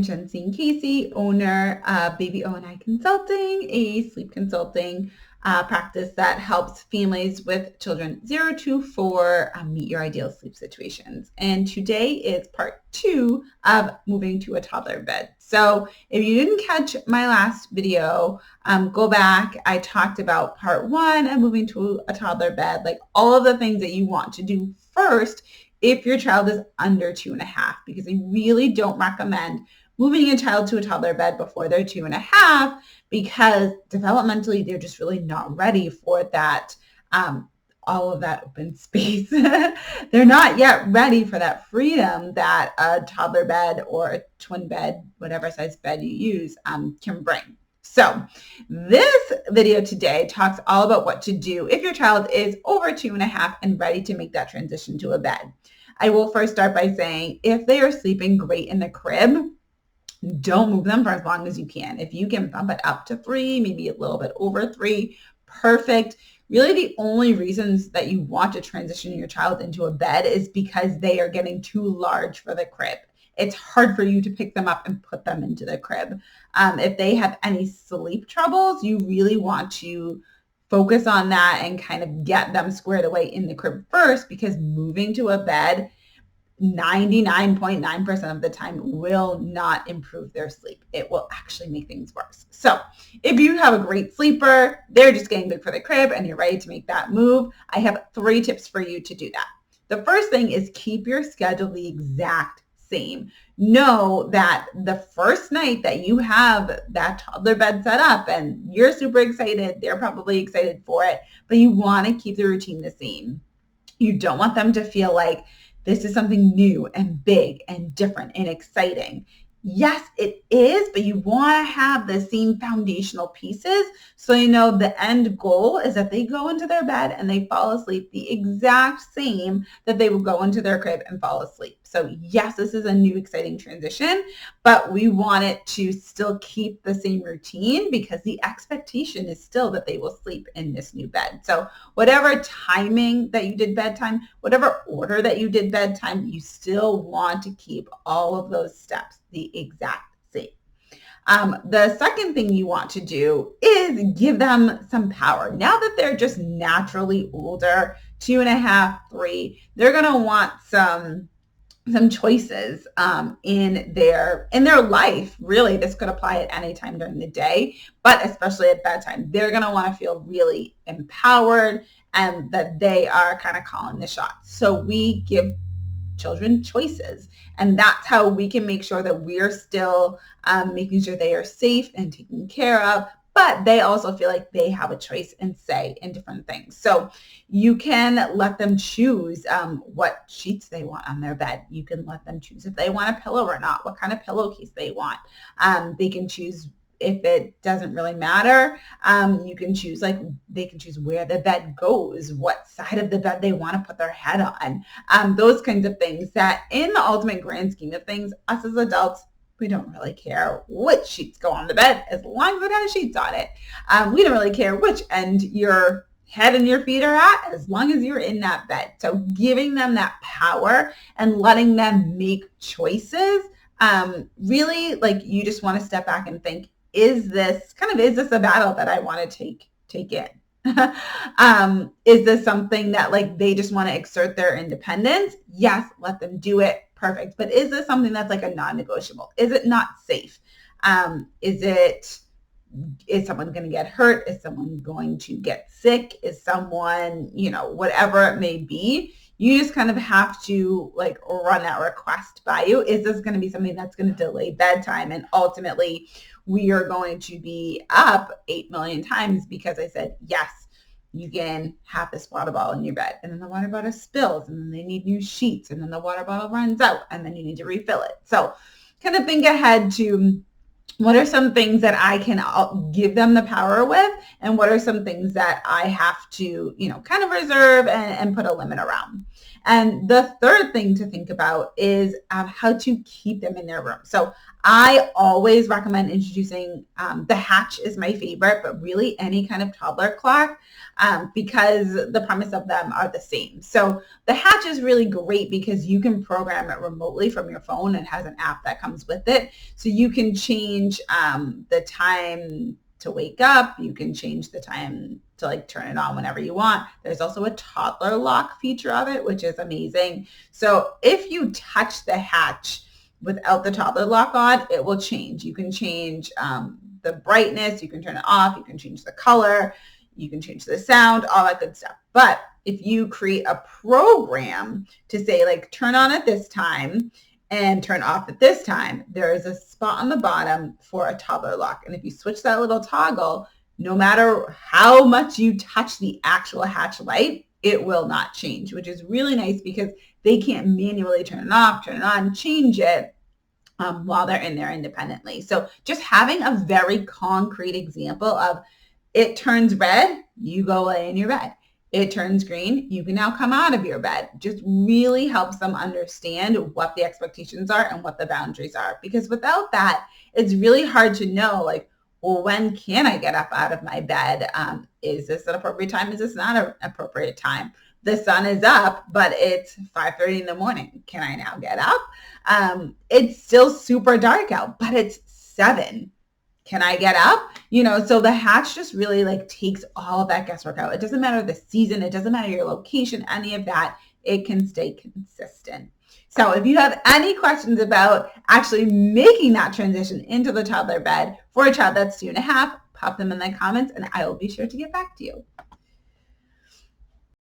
Jensen Casey, owner of Baby O&I Consulting, a sleep consulting practice that helps families with children 0 to 4 meet your ideal sleep situations. And today is part 2 of moving to a toddler bed. So if you didn't catch my last video, go back. I talked about part 1 of moving to a toddler bed, like all of the things that you want to do first if your child is under 2.5, because I really don't recommend moving a child to a toddler bed before they're 2.5, because developmentally they're just really not ready for that, all of that open space. They're not yet ready for that freedom that a toddler bed or a twin bed, whatever size bed you use, can bring. So this video today talks all about what to do if your child is over 2.5 and ready to make that transition to a bed. I will first start by saying if they are sleeping great in the crib, don't move them for as long as you can. If you can bump it up to 3, maybe a little bit over 3, perfect. Really, the only reasons that you want to transition your child into a bed is because they are getting too large for the crib. It's hard for you to pick them up and put them into the crib. If they have any sleep troubles, you really want to focus on that and kind of get them squared away in the crib first, because moving to a bed 99.9% of the time will not improve their sleep. It will actually make things worse. So if you have a great sleeper, they're just getting big for the crib and you're ready to make that move, I have 3 tips for you to do that. The first thing is keep your schedule the exact same. Know that the first night that you have that toddler bed set up and you're super excited, they're probably excited for it, but you want to keep the routine the same. You don't want them to feel like this is something new and big and different and exciting. Yes, it is, but you want to have the same foundational pieces so you know the end goal is that they go into their bed and they fall asleep the exact same that they will go into their crib and fall asleep. So yes, this is a new exciting transition, but we want it to still keep the same routine because the expectation is still that they will sleep in this new bed. So whatever timing that you did bedtime, whatever order that you did bedtime, you still want to keep all of those steps the exact same. The second thing you want to do is give them some power. Now that they're just naturally older, 2.5, 3, they're going to want some choices in their life. Really, this could apply at any time during the day, but especially at bedtime. They're going to want to feel really empowered and that they are kind of calling the shots. So we give children choices, and that's how we can make sure that we're still making sure they are safe and taken care of, but they also feel like they have a choice and say in different things. So you can let them choose what sheets they want on their bed. You can let them choose if they want a pillow or not, what kind of pillowcase they want. They can choose. If it doesn't really matter, you can choose, like they can choose where the bed goes, what side of the bed they want to put their head on, those kinds of things that in the ultimate grand scheme of things, us as adults, we don't really care which sheets go on the bed as long as it has sheets on it. We don't really care which end your head and your feet are at as long as you're in that bed. So giving them that power and letting them make choices, really, like, you just want to step back and think, is this a battle that I want to take in? Is this something that, like, they just want to exert their independence? Yes, let them do it. Perfect. But is this something that's like a non-negotiable? Is it not safe? Is someone going to get hurt? Is someone going to get sick? Is someone, whatever it may be, you just kind of have to, like, run that request by you. Is this going to be something that's going to delay bedtime? And ultimately, we are going to be up 8 million times because I said, yes, you can have this water bottle in your bed, and then the water bottle spills, and then they need new sheets, and then the water bottle runs out, and then you need to refill it. So kind of think ahead to what are some things that I can give them the power with, and what are some things that I have to, kind of reserve and put a limit around. And the third thing to think about is how to keep them in their room. So I always recommend introducing, the Hatch is my favorite, but really any kind of toddler clock, because the premise of them are the same. So the Hatch is really great because you can program it remotely from your phone. It has an app that comes with it. So you can change the time to wake up. You can change the time to like turn it on whenever you want. There's also a toddler lock feature of it, which is amazing. So if you touch the Hatch without the toddler lock on, it will change. You can change the brightness, you can turn it off, you can change the color, you can change the sound, all that good stuff. But if you create a program to say like turn on at this time and turn off at this time, there is a spot on the bottom for a toddler lock. And if you switch that little toggle, no matter how much you touch the actual Hatch light, it will not change, which is really nice because they can't manually turn it off, turn it on, change it while they're in there independently. So just having a very concrete example of it turns red, you go lay in your bed. It turns green, you can now come out of your bed. Just really helps them understand what the expectations are and what the boundaries are. Because without that, it's really hard to know, like, well, when can I get up out of my bed? Is this an appropriate time? Is this not an appropriate time? The sun is up, but it's 5:30 in the morning. Can I now get up? It's still super dark out, but it's 7. Can I get up? So the Hatch just really like takes all of that guesswork out. It doesn't matter the season. It doesn't matter your location, any of that. It can stay consistent. So if you have any questions about actually making that transition into the toddler bed for a child that's 2.5, pop them in the comments and I will be sure to get back to you.